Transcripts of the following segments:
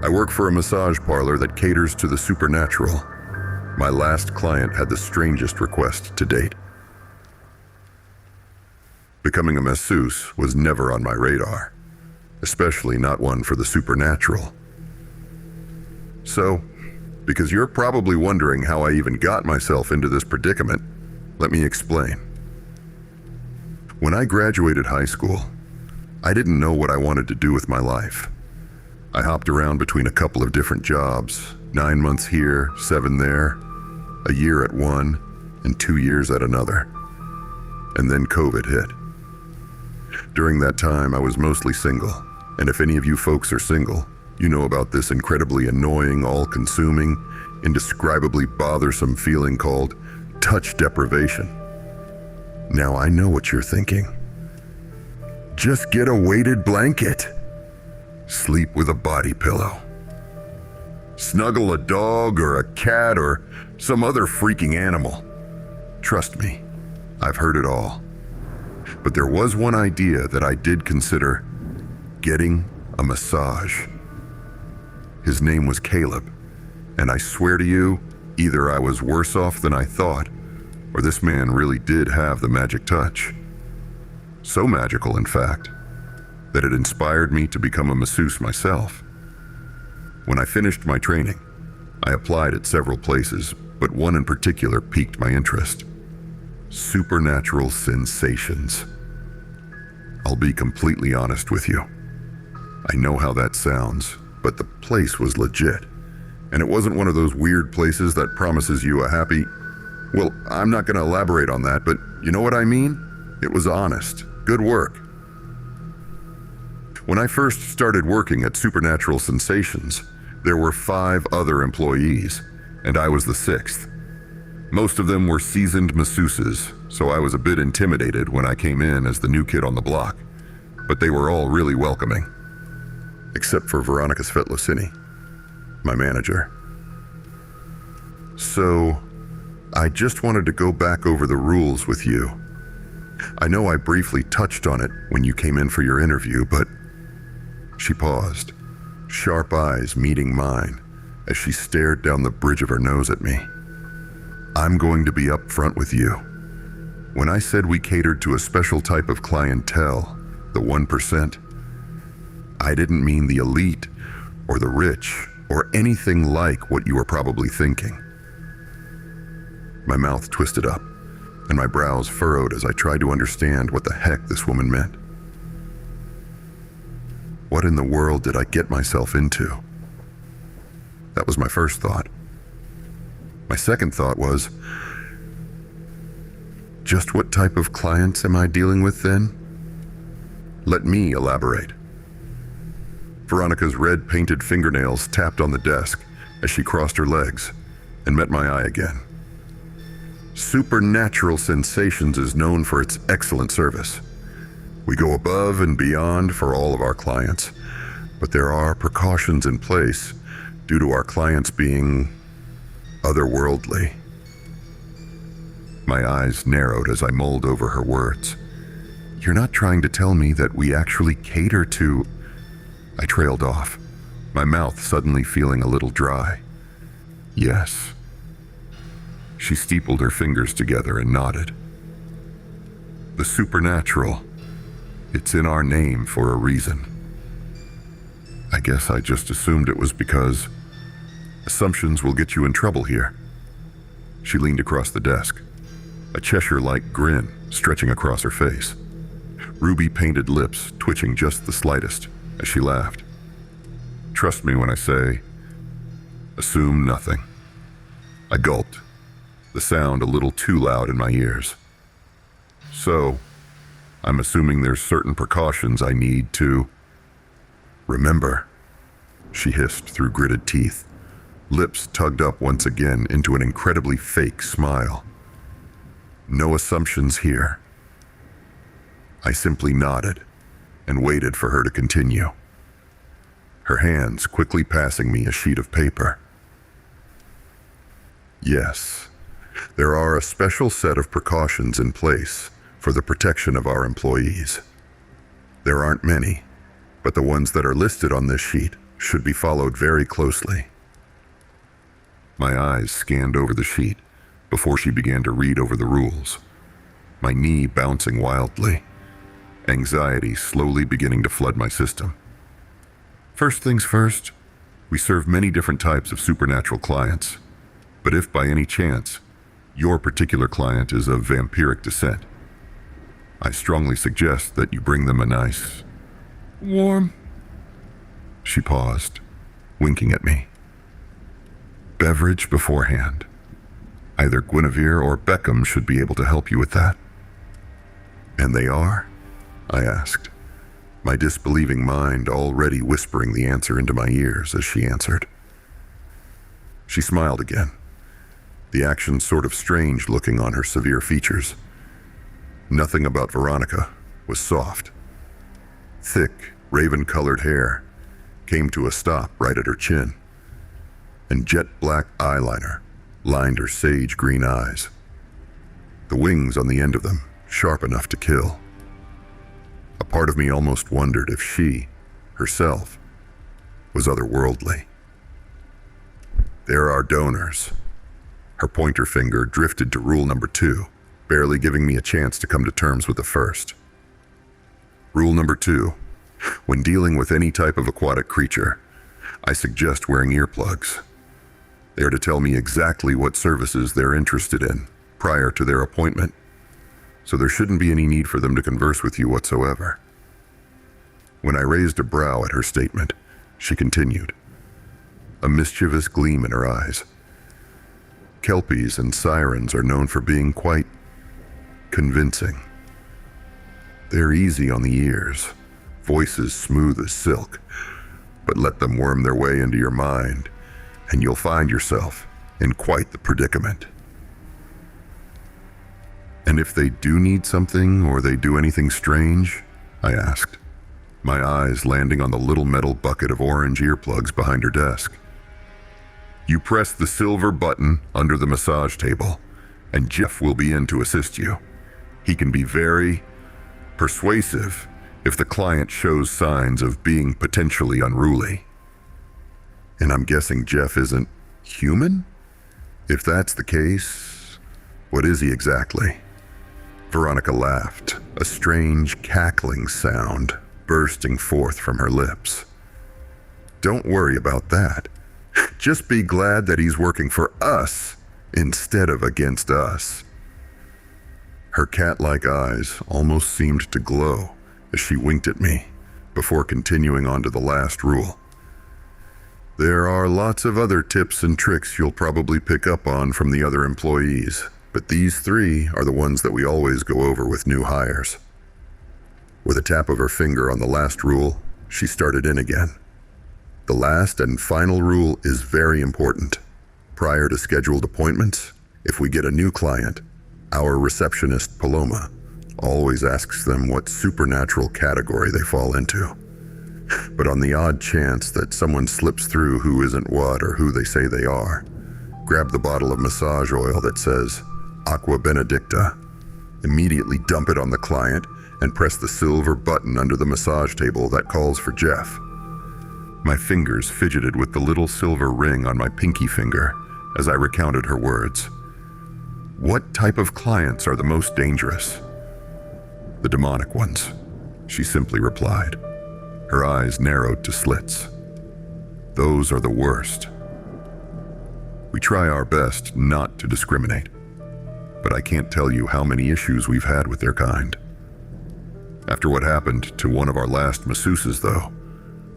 I work for a massage parlor that caters to the supernatural. My last client had the strangest request to date. Becoming a masseuse was never on my radar, especially not one for the supernatural. So, because you're probably wondering how I even got myself into this predicament, let me explain. When I graduated high school, I didn't know what I wanted to do with my life. I hopped around between a couple of different jobs, 9 months here, 7 there, a year at one, and 2 years at another. And then COVID hit. During that time, I was mostly single, and if any of you folks are single, you know about this incredibly annoying, all-consuming, indescribably bothersome feeling called touch deprivation. Now I know what you're thinking. Just get a weighted blanket. Sleep with a body pillow. Snuggle a dog or a cat or some other freaking animal. Trust me, I've heard it all. But there was one idea that I did consider: getting a massage. His name was Caleb, and I swear to you, either I was worse off than I thought, or this man really did have the magic touch. So magical, in fact, that it inspired me to become a masseuse myself. When I finished my training, I applied at several places, but one in particular piqued my interest: supernatural sensations. I'll be completely honest with you. I know how that sounds, but the place was legit. And it wasn't one of those weird places that promises you a happy... Well, I'm not going to elaborate on that, but you know what I mean? It was honest. Good work. When I first started working at Supernatural Sensations, there were 5 other employees, and I was the 6th. Most of them were seasoned masseuses, so I was a bit intimidated when I came in as the new kid on the block, but they were all really welcoming. Except for Veronica Svetlosini, my manager. So, I just wanted to go back over the rules with you. I know I briefly touched on it when you came in for your interview, but... She paused, sharp eyes meeting mine as she stared down the bridge of her nose at me. I'm going to be upfront with you. When I said we catered to a special type of clientele, the 1%, I didn't mean the elite or the rich or anything like what you were probably thinking. My mouth twisted up and my brows furrowed as I tried to understand what the heck this woman meant. What in the world did I get myself into? That was my first thought. My second thought was, just what type of clients am I dealing with then? Let me elaborate. Veronica's red painted fingernails tapped on the desk as she crossed her legs and met my eye again. Supernatural Sensations is known for its excellent service. We go above and beyond for all of our clients, but there are precautions in place due to our clients being otherworldly. My eyes narrowed as I mulled over her words. You're not trying to tell me that we actually cater to... I trailed off, my mouth suddenly feeling a little dry. Yes. She steepled her fingers together and nodded. The supernatural. It's in our name for a reason. I guess I just assumed it was because assumptions will get you in trouble here. She leaned across the desk, a Cheshire-like grin stretching across her face, ruby-painted lips twitching just the slightest as she laughed. Trust me when I say, assume nothing. I gulped, the sound a little too loud in my ears. So, I'm assuming there's certain precautions I need to... Remember, she hissed through gritted teeth, lips tugged up once again into an incredibly fake smile. No assumptions here. I simply nodded and waited for her to continue, her hands quickly passing me a sheet of paper. Yes, there are a special set of precautions in place for the protection of our employees. There aren't many, but the ones that are listed on this sheet should be followed very closely. My eyes scanned over the sheet before she began to read over the rules, my knee bouncing wildly, anxiety slowly beginning to flood my system. First things first, we serve many different types of supernatural clients, but if by any chance your particular client is of vampiric descent, I strongly suggest that you bring them a nice, warm... She paused, winking at me. Beverage beforehand. Either Guinevere or Beckham should be able to help you with that. And they are? I asked, my disbelieving mind already whispering the answer into my ears as she answered. She smiled again, the action sort of strange looking on her severe features. Nothing about Veronica was soft. Thick, raven-colored hair came to a stop right at her chin, and jet black eyeliner lined her sage green eyes, the wings on the end of them sharp enough to kill. A part of me almost wondered if she, herself, was otherworldly. There are donors. Her pointer finger drifted to rule number 2, barely giving me a chance to come to terms with the first. Rule number 2. When dealing with any type of aquatic creature, I suggest wearing earplugs. They are to tell me exactly what services they're interested in prior to their appointment, so there shouldn't be any need for them to converse with you whatsoever. When I raised a brow at her statement, she continued, a mischievous gleam in her eyes. Kelpies and sirens are known for being quite convincing. They're easy on the ears, voices smooth as silk, but let them worm their way into your mind, and you'll find yourself in quite the predicament. And if they do need something or they do anything strange, I asked, my eyes landing on the little metal bucket of orange earplugs behind her desk. You press the silver button under the massage table, and Jeff will be in to assist you. He can be very persuasive if the client shows signs of being potentially unruly. And I'm guessing Jeff isn't human? If that's the case, what is he exactly? Veronica laughed, a strange cackling sound bursting forth from her lips. Don't worry about that. Just be glad that he's working for us instead of against us. Her cat-like eyes almost seemed to glow as she winked at me before continuing on to the last rule. There are lots of other tips and tricks you'll probably pick up on from the other employees, but these 3 are the ones that we always go over with new hires. With a tap of her finger on the last rule, she started in again. The last and final rule is very important. Prior to scheduled appointments, if we get a new client, our receptionist, Paloma, always asks them what supernatural category they fall into. But on the odd chance that someone slips through who isn't what or who they say they are, grab the bottle of massage oil that says Aqua Benedicta, immediately dump it on the client, and press the silver button under the massage table that calls for Jeff. My fingers fidgeted with the little silver ring on my pinky finger as I recounted her words. What type of clients are the most dangerous? The demonic ones, she simply replied. Her eyes narrowed to slits. Those are the worst. We try our best not to discriminate, but I can't tell you how many issues we've had with their kind. After what happened to one of our last masseuses, though,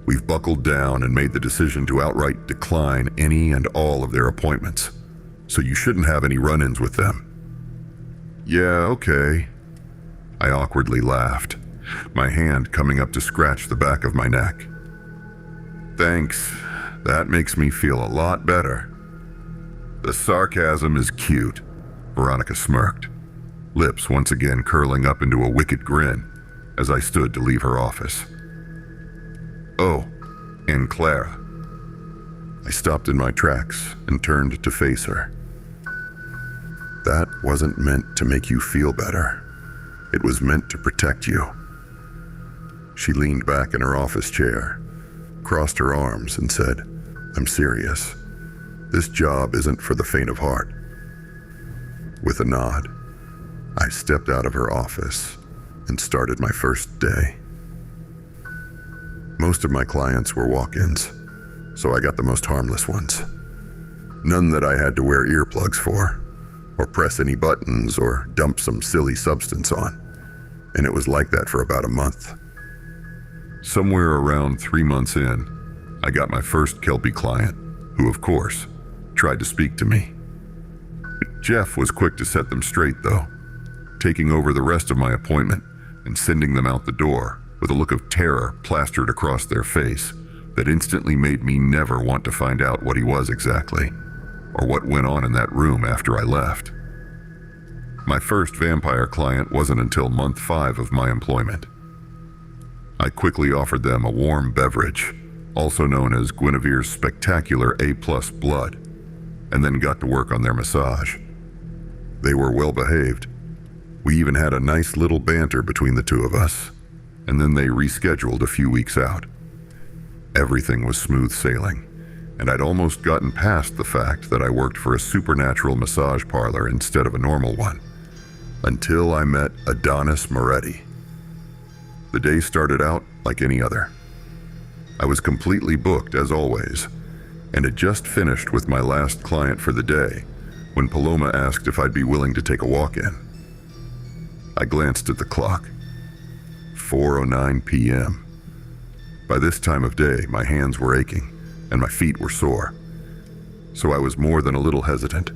we've buckled down and made the decision to outright decline any and all of their appointments, so you shouldn't have any run-ins with them. Yeah, okay. I awkwardly laughed, my hand coming up to scratch the back of my neck. Thanks, that makes me feel a lot better. The sarcasm is cute, Veronica smirked, lips once again curling up into a wicked grin as I stood to leave her office. Oh, and Clara. I stopped in my tracks and turned to face her. That wasn't meant to make you feel better. It was meant to protect you. She leaned back in her office chair, crossed her arms and said, "I'm serious. This job isn't for the faint of heart." With a nod, I stepped out of her office and started my first day. Most of my clients were walk-ins, so I got the most harmless ones. None that I had to wear earplugs for, or press any buttons, or dump some silly substance on. And it was like that for about a month. Somewhere around 3 months in, I got my first Kelpie client, who, of course, tried to speak to me. Jeff was quick to set them straight, though, taking over the rest of my appointment and sending them out the door with a look of terror plastered across their face that instantly made me never want to find out what he was exactly, or what went on in that room after I left. My first vampire client wasn't until month 5 of my employment. I quickly offered them a warm beverage, also known as Guinevere's Spectacular A+ Blood, and then got to work on their massage. They were well behaved. We even had a nice little banter between the two of us, and then they rescheduled a few weeks out. Everything was smooth sailing, and I'd almost gotten past the fact that I worked for a supernatural massage parlor instead of a normal one, until I met Adonis Moretti. The day started out like any other. I was completely booked as always, and had just finished with my last client for the day when Paloma asked if I'd be willing to take a walk-in. I glanced at the clock. 4:09 p.m. By this time of day, my hands were aching and my feet were sore, so I was more than a little hesitant.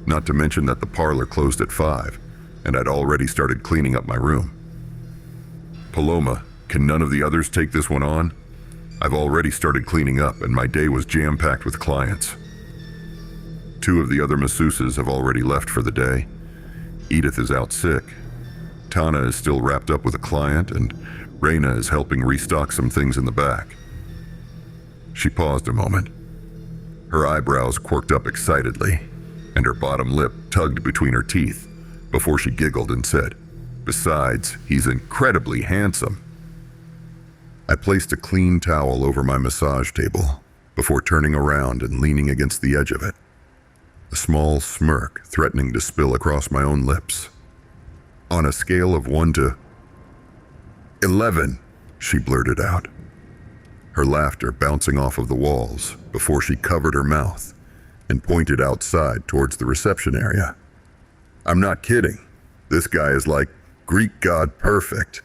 Not to mention that the parlor closed at 5, and I'd already started cleaning up my room. "Paloma, can none of the others take this one on? I've already started cleaning up and my day was jam-packed with clients." 2 of the other masseuses have already left for the day. Edith is out sick. Tana is still wrapped up with a client, and Raina is helping restock some things in the back. She paused a moment. Her eyebrows quirked up excitedly, and her bottom lip tugged between her teeth before she giggled and said, "Besides, he's incredibly handsome." I placed a clean towel over my massage table before turning around and leaning against the edge of it, a small smirk threatening to spill across my own lips. On a scale of 1 to 11, she blurted out, her laughter bouncing off of the walls before she covered her mouth and pointed outside towards the reception area. "I'm not kidding. This guy is like Greek god perfect.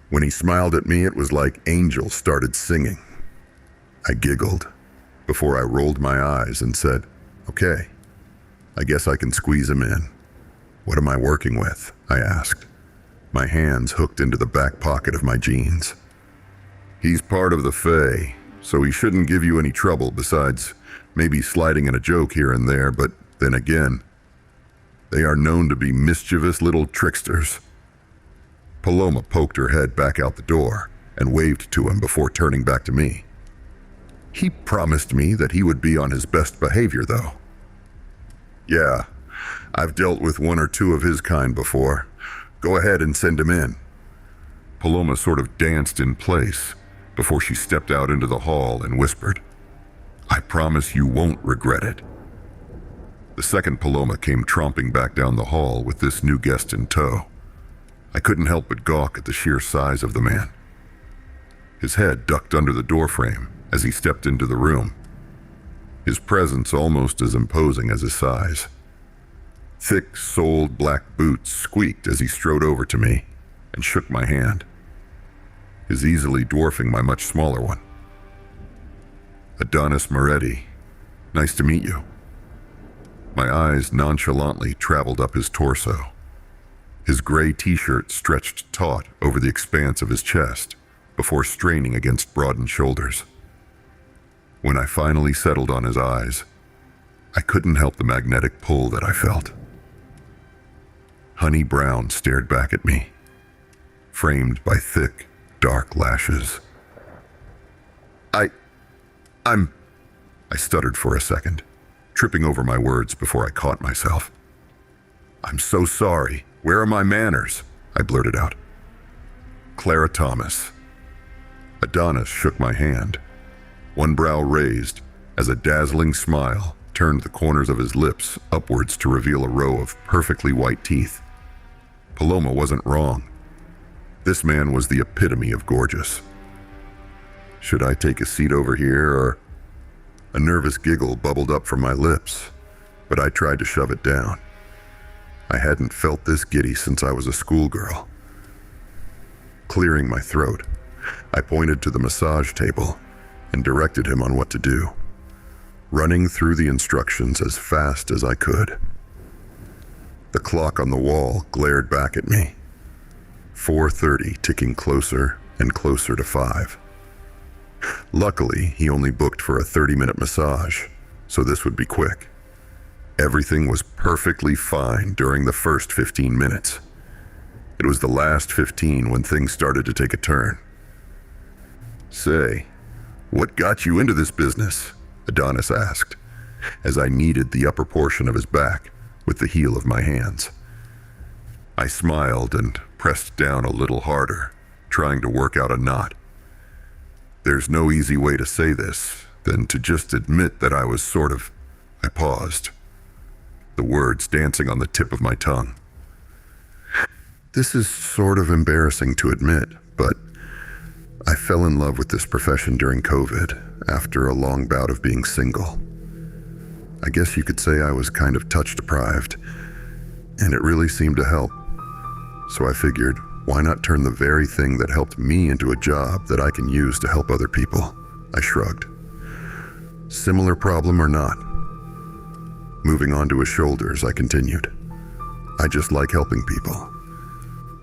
When he smiled at me, it was like angels started singing." I giggled before I rolled my eyes and said, "Okay, I guess I can squeeze him in." "What am I working with?" I asked, my hands hooked into the back pocket of my jeans. "He's part of the Fae, so he shouldn't give you any trouble besides maybe sliding in a joke here and there, but then again, they are known to be mischievous little tricksters." Paloma poked her head back out the door and waved to him before turning back to me. "He promised me that he would be on his best behavior, though." "Yeah, I've dealt with 1 or 2 of his kind before. Go ahead and send him in." Paloma sort of danced in place before she stepped out into the hall and whispered, "I promise you won't regret it." The second Paloma came tromping back down the hall with this new guest in tow. I couldn't help but gawk at the sheer size of the man. His head ducked under the doorframe as he stepped into the room, his presence almost as imposing as his size. Thick-soled black boots squeaked as he strode over to me and shook my hand, his easily dwarfing my much smaller one. "Adonis Moretti, nice to meet you." My eyes nonchalantly traveled up his torso. His gray t-shirt stretched taut over the expanse of his chest before straining against broadened shoulders. When I finally settled on his eyes, I couldn't help the magnetic pull that I felt. Honey brown stared back at me, framed by thick, dark lashes. I stuttered for a second, tripping over my words before I caught myself. "I'm so sorry. Where are my manners?" I blurted out. "Clara Thomas." Adonis shook my hand one brow raised as a dazzling smile turned the corners of his lips upwards to reveal a row of perfectly white teeth. Paloma wasn't wrong. This man was the epitome of gorgeous. Should I take a seat over here, or... A nervous giggle bubbled up from my lips, but I tried to shove it down. I hadn't felt this giddy since I was a schoolgirl. Clearing my throat, I pointed to the massage table and directed him on what to do, running through the instructions as fast as I could. The clock on the wall glared back at me, 4:30 ticking closer and closer to 5. Luckily, he only booked for a 30-minute massage, so this would be quick. Everything was perfectly fine during the first 15 minutes. It was the last 15 when things started to take a turn. "Say, what got you into this business?" Adonis asked, as I kneaded the upper portion of his back with the heel of my hands. I smiled and pressed down a little harder, trying to work out a knot. There's no easy way to say this than to just admit that I was sort of... I paused, the words dancing on the tip of my tongue. This is sort of embarrassing to admit, but I fell in love with this profession during COVID after a long bout of being single. I guess you could say I was kind of touch deprived, and it really seemed to help. So I figured, why not turn the very thing that helped me into a job that I can use to help other people? I shrugged. Similar problem or not? Moving on to his shoulders, I continued. I just like helping people.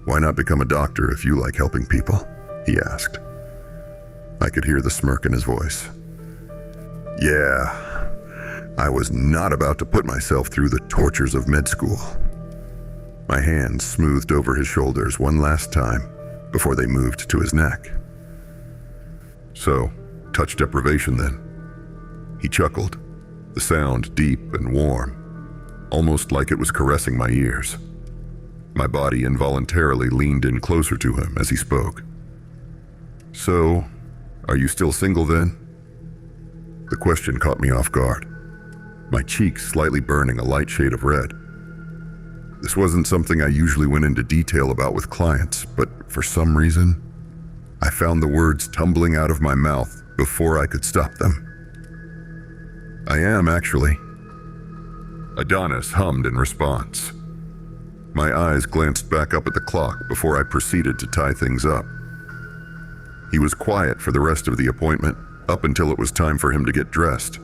Why not become a doctor if you like helping people? He asked. I could hear the smirk in his voice. Yeah, I was not about to put myself through the tortures of med school. My hands smoothed over his shoulders one last time before they moved to his neck. So, touch deprivation then. He chuckled, the sound deep and warm, almost like it was caressing my ears. My body involuntarily leaned in closer to him as he spoke. So, are you still single then? The question caught me off guard, my cheeks slightly burning a light shade of red. This wasn't something I usually went into detail about with clients, but for some reason, I found the words tumbling out of my mouth before I could stop them. I am, actually. Adonis hummed in response. My eyes glanced back up at the clock before I proceeded to tie things up. He was quiet for the rest of the appointment, up until it was time for him to get dressed.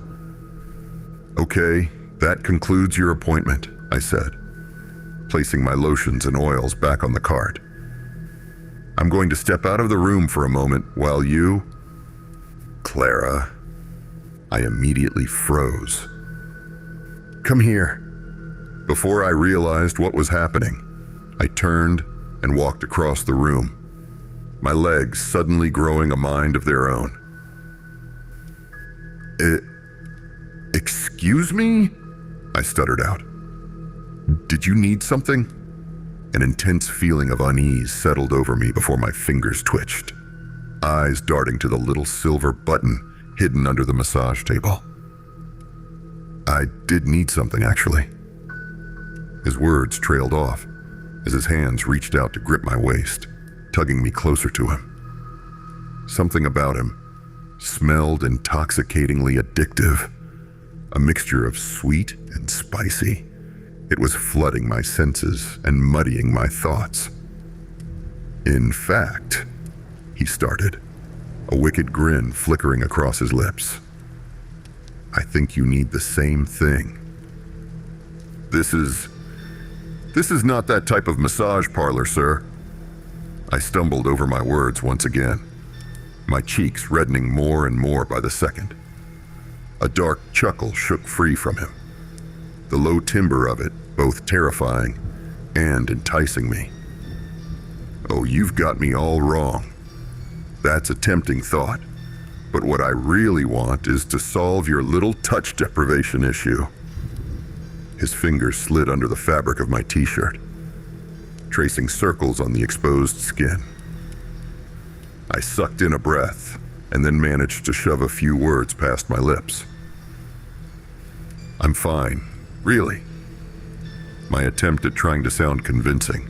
Okay, that concludes your appointment, I said, placing my lotions and oils back on the cart. I'm going to step out of the room for a moment while you... Clara. I immediately froze. Come here. Before I realized what was happening, I turned and walked across the room, my legs suddenly growing a mind of their own. Excuse me? I stuttered out. Did you need something? An intense feeling of unease settled over me before my fingers twitched, eyes darting to the little silver button hidden under the massage table. I did need something, actually. His words trailed off as his hands reached out to grip my waist, tugging me closer to him. Something about him smelled intoxicatingly addictive, a mixture of sweet and spicy. It was flooding my senses and muddying my thoughts. In fact, he started, a wicked grin flickering across his lips. I think you need the same thing. This is not that type of massage parlor, sir. I stumbled over my words once again, my cheeks reddening more and more by the second. A dark chuckle shook free from him, the low timbre of it both terrifying and enticing me. Oh, you've got me all wrong. That's a tempting thought, but what I really want is to solve your little touch deprivation issue. His fingers slid under the fabric of my t-shirt, tracing circles on the exposed skin. I sucked in a breath, and then managed to shove a few words past my lips. "I'm fine, really." My attempt at trying to sound convincing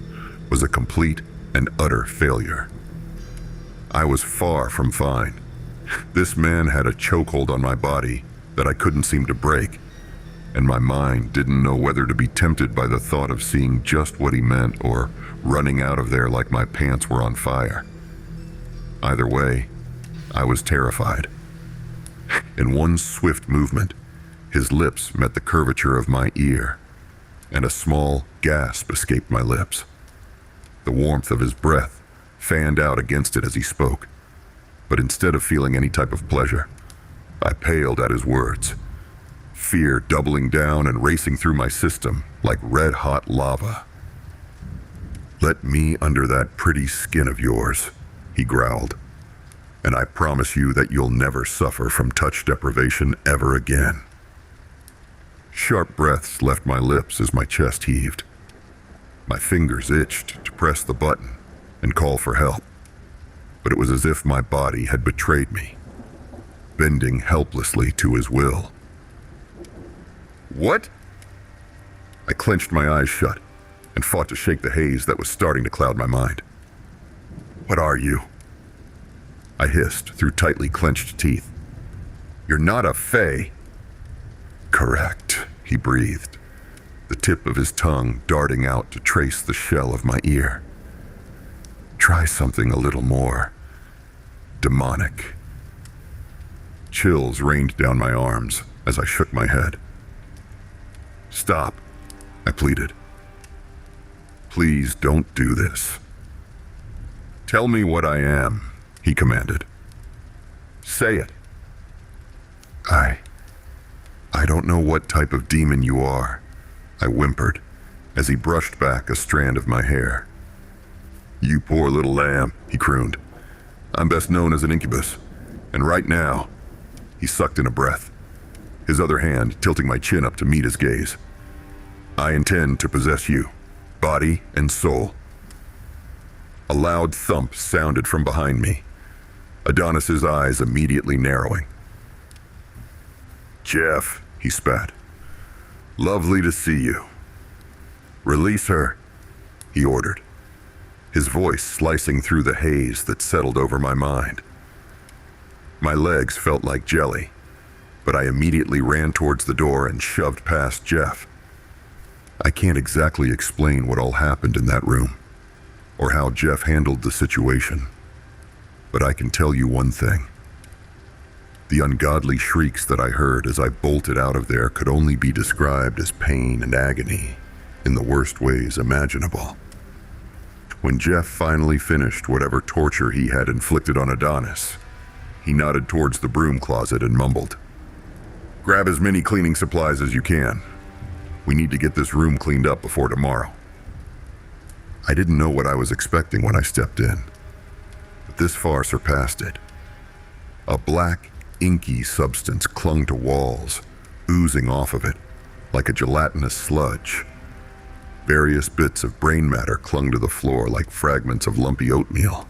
was a complete and utter failure. I was far from fine. This man had a chokehold on my body that I couldn't seem to break, and my mind didn't know whether to be tempted by the thought of seeing just what he meant or running out of there like my pants were on fire. Either way, I was terrified. In one swift movement, his lips met the curvature of my ear, and a small gasp escaped my lips. The warmth of his breath fanned out against it as he spoke, but instead of feeling any type of pleasure, I paled at his words, fear doubling down and racing through my system like red-hot lava. "Let me under that pretty skin of yours," he growled, "and I promise you that you'll never suffer from touch deprivation ever again." Sharp breaths left my lips as my chest heaved. My fingers itched to press the button and call for help, but it was as if my body had betrayed me, bending helplessly to his will. "What?" I clenched my eyes shut and fought to shake the haze that was starting to cloud my mind. "What are you?" I hissed through tightly clenched teeth. "You're not a fae." "Correct," he breathed, the tip of his tongue darting out to trace the shell of my ear. "Try something a little more demonic." Chills rained down my arms as I shook my head. "Stop," I pleaded. "Please don't do this." "Tell me what I am," he commanded. "Say it." I don't know what type of demon you are," I whimpered as he brushed back a strand of my hair. "You poor little lamb," he crooned. "I'm best known as an incubus, and right now," he sucked in a breath, his other hand tilting my chin up to meet his gaze, "I intend to possess you, body and soul." A loud thump sounded from behind me, Adonis's eyes immediately narrowing. "Jeff," he spat. "Lovely to see you." "Release her," he ordered, his voice slicing through the haze that settled over my mind. My legs felt like jelly, but I immediately ran towards the door and shoved past Jeff. I can't exactly explain what all happened in that room, or how Jeff handled the situation, but I can tell you one thing. The ungodly shrieks that I heard as I bolted out of there could only be described as pain and agony in the worst ways imaginable. When Jeff finally finished whatever torture he had inflicted on Adonis, he nodded towards the broom closet and mumbled, "Grab as many cleaning supplies as you can. We need to get this room cleaned up before tomorrow." I didn't know what I was expecting when I stepped in, but this far surpassed it. A black, inky substance clung to walls, oozing off of it like a gelatinous sludge. Various bits of brain matter clung to the floor like fragments of lumpy oatmeal,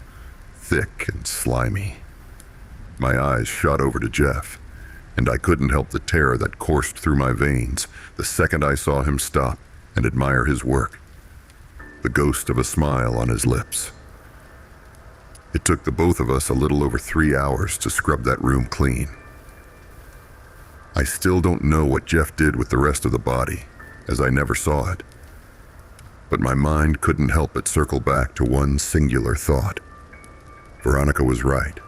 thick and slimy. My eyes shot over to Jeff, and I couldn't help the terror that coursed through my veins the second I saw him stop and admire his work, the ghost of a smile on his lips. It took the both of us a little over 3 hours to scrub that room clean. I still don't know what Jeff did with the rest of the body, as I never saw it. But my mind couldn't help but circle back to one singular thought. Veronica was right.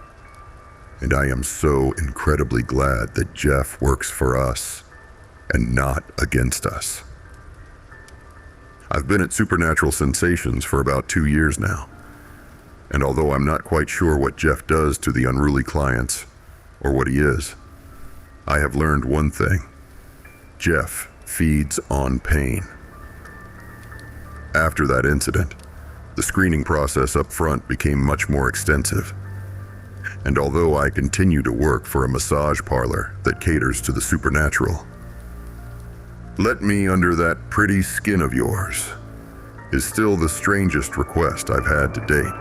And I am so incredibly glad that Jeff works for us and not against us. I've been at Supernatural Sensations for about 2 years now. And although I'm not quite sure what Jeff does to the unruly clients, or what he is, I have learned one thing. Jeff feeds on pain. After that incident, the screening process up front became much more extensive. And although I continue to work for a massage parlor that caters to the supernatural, "Let me under that pretty skin of yours" is still the strangest request I've had to date.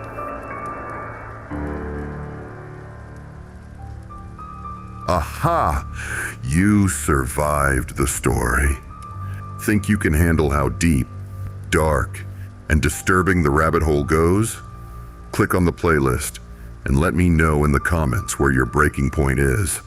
Aha! You survived the story. Think you can handle how deep, dark, and disturbing the rabbit hole goes? Click on the playlist and let me know in the comments where your breaking point is.